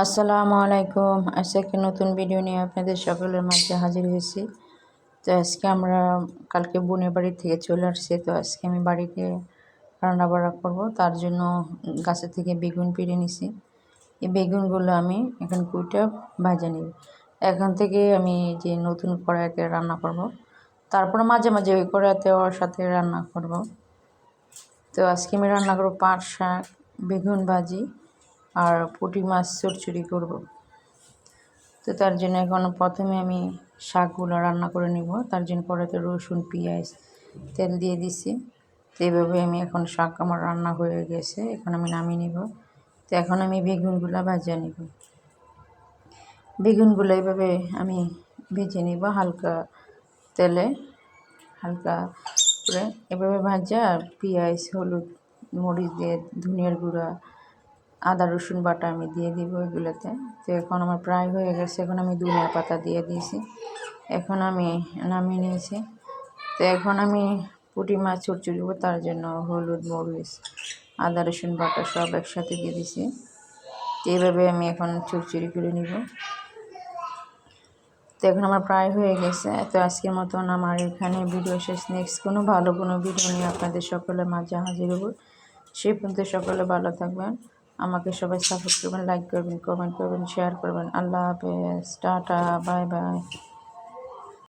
আসসালামু আলাইকুম। আজকে নতুন ভিডিও নিয়ে আপনাদের সকলের মাঝে হাজির হয়েছি। তো আজকে আমরা কালকে বোনের বাড়ি থেকে চলে আসছি। তো আজকে আমি বাড়িতে রান্না বাড়া করবো, তার জন্য গাছে থেকে বেগুন পেড়ে নিছি। এই বেগুনগুলো আমি এখন কুইটা ভাজা নিব। এখন থেকে আমি যে নতুন কড়াইতে রান্না করব, তারপর মাঝে মাঝে ওই কড়াইতে ওর সাথে রান্না করব। তো আজকে আমি রান্না করবো পাট শাক, বেগুন ভাজি আর পুঁটি মাছ চচ্চড়ি করব। তো তার জন্য এখন প্রথমে আমি শাকগুলো রান্না করে নিব। তার জন্য কড়াইতে রসুন পেঁয়াজ তেল দিয়ে দিছি। তো এইভাবে আমি এখন শাক আমার রান্না হয়ে গেছে, এখন আমি নামিয়ে নিব। তো এখন আমি বেগুনগুলো ভাজা নিব। বেগুনগুলো এইভাবে আমি ভেজে নিব হালকা তেলে, হালকা করে এভাবে ভাজা। পেঁয়াজ, হলুদ, মরিচ দিয়ে ধনিয়ার গুঁড়া, আদা রসুন বাটা আমি দিয়ে দিব এগুলোতে। তো এখন আমার প্রায় হয়ে গেছে, এখন আমি ধনিয়া পাতা দিয়ে দিয়েছি। এখন আমি নামিয়ে নিয়েছি। তো এখন আমি পুঁটি মাছ চচ্চড়ি দেবো, তার জন্য হলুদ, মরিচ, আদা রসুন বাটা সব একসাথে দিয়ে দিয়েছি। তো এইভাবে আমি এখন চচ্চড়ি করে নিব। তো এখন আমার প্রায় হয়ে গেছে। তো আজকের মতন আমার এখানে ভিডিও শেষ। নেক্সট কোনো ভালো কোনো ভিডিও নিয়ে আপনাদের সকলের মাঝে হাজির হব। সেই পর্যন্ত সকলে ভালো থাকবেন, আমাকে সবাই সাপোর্ট করবেন, লাইক করবেন, কমেন্ট করবেন, শেয়ার করবেন। আল্লাহ হাফেজ, টাটা, বাই বাই।